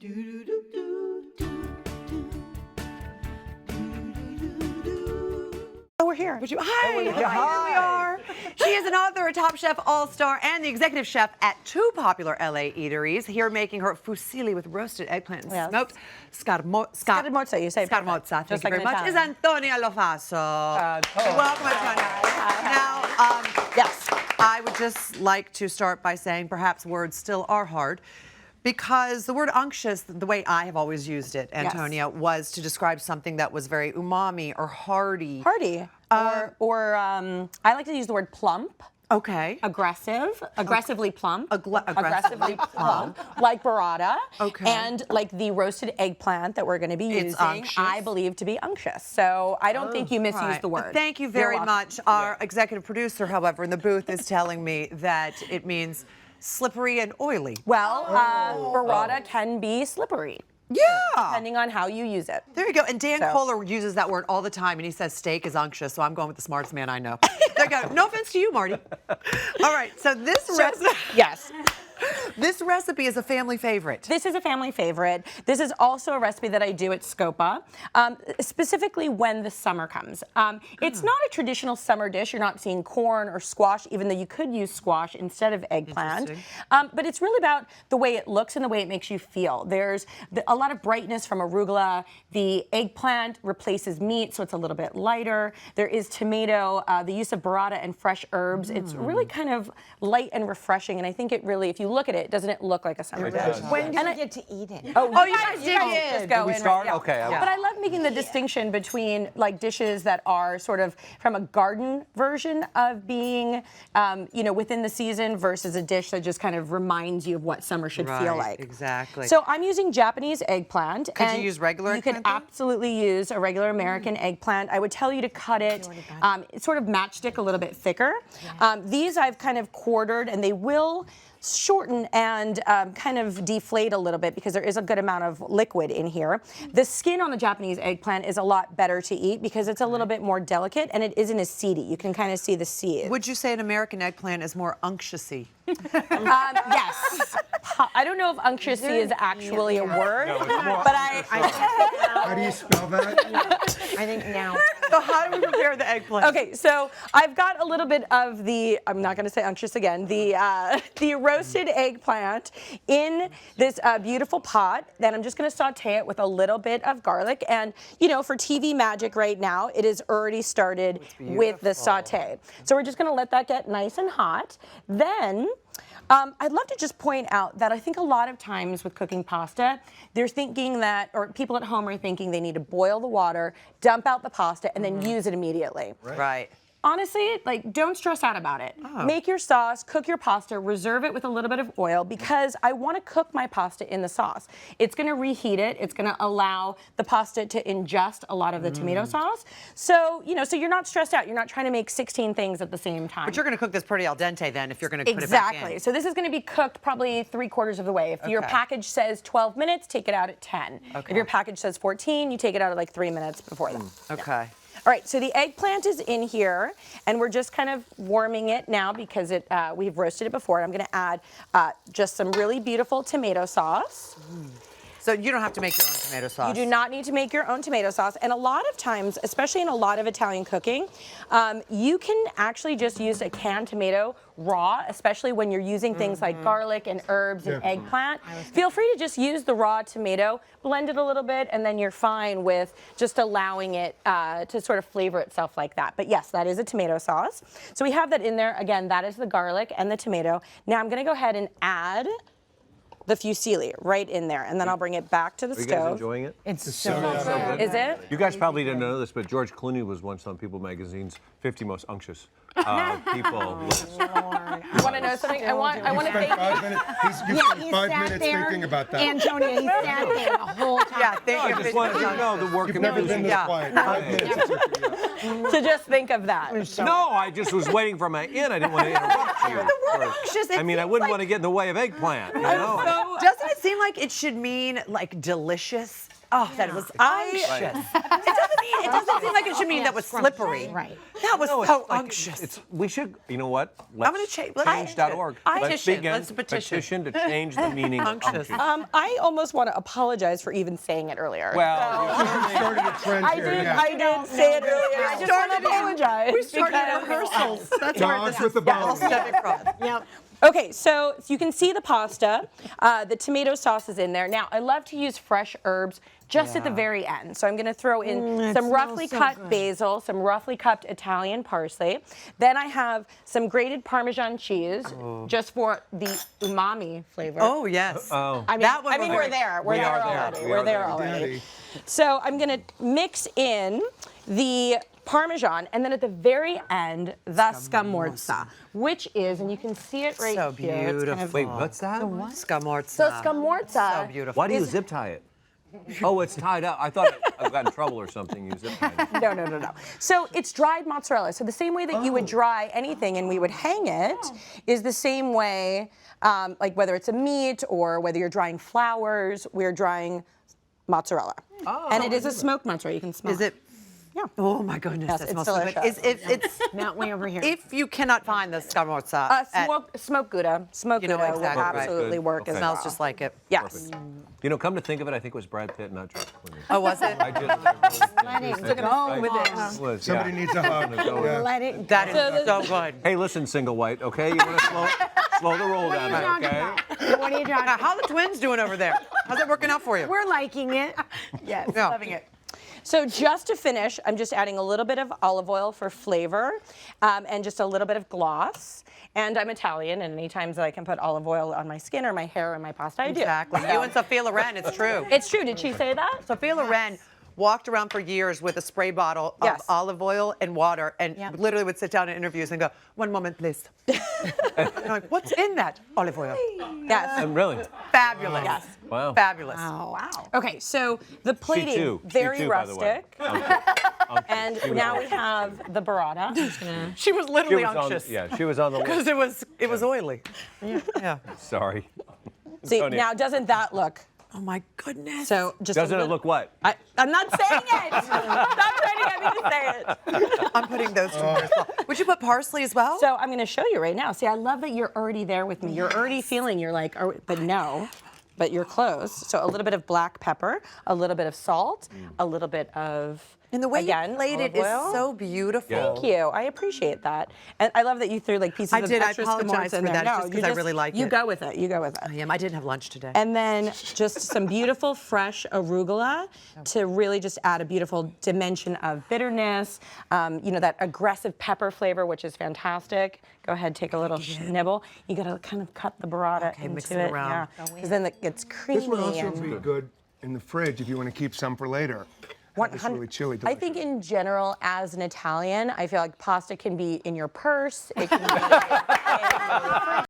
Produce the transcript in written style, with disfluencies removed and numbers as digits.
Oh, we're here. Hi, here we are. She is an author, a Top Chef All-Star, and the executive chef at two popular LA eateries. Here making her fusilli with roasted eggplant and smoked Scarmoza, you say. Scarmoza, thank you very much, is Italian. Antonia Lofaso. Welcome, Antonia. Now, Yes. I would just like to start by saying perhaps words still are hard, because the word unctuous, the way I have always used it, Antonia, was to describe something that was very umami or hearty. Hearty. I like to use the word plump. Okay. Aggressive. Aggressively plump. Aggressively plump. Like burrata. Okay. And like the roasted eggplant that we're going to be It's using, unctuous. I believe to be unctuous. So I don't think you misused the word. Thank you very much. Our executive producer, however, in the booth is telling me that it means slippery and oily. Well, burrata can be slippery. Yeah. Depending on how you use it. There you go. And Dan Kohler uses that word all the time, and he says steak is unctuous, so I'm going with the smartest man I know. There you go. No offense to you, Marty. All right, so this recipe... Yes. This recipe is a family favorite. This is a family favorite. This is also a recipe that I do at Scopa, specifically when the summer comes. It's not a traditional summer dish. You're not seeing corn or squash, even though you could use squash instead of eggplant. But it's really about the way it looks and the way it makes you feel. There's a lot of brightness from arugula. The eggplant replaces meat, so it's a little bit lighter. There is tomato, the use of burrata and fresh herbs. It's really kind of light and refreshing, and I think it really, if you look at it, doesn't it look like a summer dish? When do we get to eat it? Oh, you guys just go we in. start? Right, Okay. But I love making the distinction between like dishes that are sort of from a garden version of being, within the season versus a dish that just kind of reminds you of what summer should feel like. Exactly. So I'm using Japanese eggplant. Could you use regular eggplant? You could eggplant, absolutely use a regular American eggplant. I would tell you to cut it, sort of matchstick a little bit thicker. These I've kind of quartered, and they will shorten and kind of deflate a little bit because there is a good amount of liquid in here. The skin on the Japanese eggplant is a lot better to eat because it's a little bit more delicate and it isn't as seedy. You can kind of see the seed. Would you say an American eggplant is more unctuous-y? Yes. I don't know if unctuous-y is actually a word, but How do you spell that? I think now. So how do we prepare the eggplant? Okay, so I've got a little bit of the, I'm not going to say unctuous again, the roasted eggplant in this beautiful pot. Then I'm just going to saute it with a little bit of garlic. And, for TV magic right now, it has already started with the saute. So we're just going to let that get nice and hot. Then I'd love to just point out that I think a lot of times with cooking pasta, they're thinking that, or people at home are thinking they need to boil the water, dump out the pasta, and then use it immediately. Right. Honestly, don't stress out about it. Make your sauce, cook your pasta, reserve it with a little bit of oil because I want to cook my pasta in the sauce. It's going to reheat it. It's going to allow the pasta to ingest a lot of the tomato sauce. So, so you're not stressed out. You're not trying to make 16 things at the same time. But you're going to cook this pretty al dente then if you're going to put it back in. Exactly. So this is going to be cooked probably 3/4 of the way. If your package says 12 minutes, take it out at 10. If your package says 14, you take it out at like 3 minutes before that. Okay. All right, so the eggplant is in here, and we're just kind of warming it now because we've roasted it before. I'm going to add just some really beautiful tomato sauce. So you don't have to make your own tomato sauce. You do not need to make your own tomato sauce. And a lot of times, especially in a lot of Italian cooking, you can actually just use a canned tomato raw, especially when you're using things like garlic and herbs and eggplant. Feel free to just use the raw tomato, blend it a little bit, and then you're fine with just allowing it to sort of flavor itself like that. But yes, that is a tomato sauce. So we have that in there. Again, that is the garlic and the tomato. Now I'm going to go ahead and add the fusilli right in there, and then I'll bring it back to the stove. Are you guys enjoying it? It's so good. Is it? You guys probably didn't know this, but George Clooney was once on People Magazine's 50 most unctuous people list. You want to know something? I want to thank you. You spent 5 minutes thinking about that. Antonia, he sat there the whole time. Yeah, thank I you. just wanted you to know the work You've never been this quiet. 5 minutes. To just think of that. No, I just was waiting for my in. I didn't want to interrupt you. I mean, I wouldn't want to get in the way of eggplant. You know? Doesn't it seem like it should mean like delicious? Oh, that was unctuous. It doesn't mean It doesn't seem like it should mean that was slippery. Right. That was No, it's so like- unctuous. We should, you know what? I'm gonna change. Let's Change.org. I- Let's petition. begin. Let's petition. to change the meaning of Unctuous. unctuous. I almost want to apologize for even saying it earlier. Well, you certainly- Started a trend I here, did. yeah. I did say it earlier. I just want to apologize. We started because- rehearsals. That's where Dogs this with the is bones. all stemming from. Yep. Okay, so you can see the pasta. The tomato sauce is in there. Now, I love to use fresh herbs just at the very end. So I'm going to throw in some roughly cut basil, some roughly cut Italian parsley. Then I have some grated Parmesan cheese just for the umami flavor. Oh, yes. Oh. I mean, that one we're was- there. We're We there are there. already. We We're are there there. already. Daddy. So I'm going to mix in the Parmesan, and then at the very end, the scamorza, which is, and you can see it right So here. It's kind of- Wait, what's that? Scamorza. So scamorza. So beautiful. Why do you zip tie it? Oh, it's tied up. I thought I got in trouble or something. You zip tied it. No. So it's dried mozzarella. So the same way that you would dry anything and we would hang it is the same way, like whether it's a meat or whether you're drying flowers, we're drying mozzarella. And it is a smoked mozzarella. You can smell Is it? Yeah. Oh my goodness, Yes, that it's smells so good. delicious. It's Not way over here. if you cannot find the scamorza, at- Smoked gouda. Smoked You know gouda exactly will right. absolutely Good. work Okay. as smells well. just like it. Yes. You know, come to think of it, I think it was Brad Pitt, not George Clooney. Oh, was it? I just Let it go with it. was, Somebody yeah. needs a hug. Yeah. Let it That go. is so good. Hey, listen, single white, okay? You want to slow the roll down, What are you okay? talking about? What are you talking Now, about? how are the twins doing over there? How's it working out for you? We're liking it. Yes. Yeah. Loving it. So just to finish, I'm just adding a little bit of olive oil for flavor and just a little bit of gloss. And I'm Italian, and anytime that I can put olive oil on my skin or my hair or my pasta, I do. Exactly. You and Sophia Loren, it's true. It's true. Did she say that? Sophia Loren walked around for years with a spray bottle of Yes. olive oil and water and Yep. literally would sit down in interviews and go, 1 moment, please. And I'm like, what's in that? Olive oil. Yes. Really? Fabulous. Yes. Wow. Fabulous. Wow. Okay, so the She plating, too. very She too, by the way. rustic. And She was now on- we have the burrata. She was She literally was on, unctuous. yeah, she was on the Because list. it was oily. Yeah. Sorry. See, Antonia. now doesn't that look? Oh my goodness. So just a Doesn't it little- look what? I'm not saying it. Stop trying to get me to say it. I'm putting those two as well. Would you put parsley as well? So I'm going to show you right now. See, I love that you're already there with me. You're already feeling. You're like, but no, but you're close. So a little bit of black pepper, a little bit of salt, a little bit of and the way again, you played it olive is oil. so beautiful. Yeah. Thank you. I appreciate that. And I love that you threw like pieces I of did. I extra apologize scamorza in for there. that. No, It's just you 'cause I really like You it. go with it. You go with it. I am. I didn't have lunch today. And then just some beautiful fresh arugula to really just add a beautiful dimension of bitterness, you know, that aggressive pepper flavor, which is fantastic. Go ahead, take a little nibble. You gotta kind of cut the burrata Okay, into mix it it. around. Yeah, because then it gets creamy. This would also and be good in the fridge if you want to keep some for later. It's really chilly. I think in general, as an Italian, I feel like pasta can be in your purse. It can be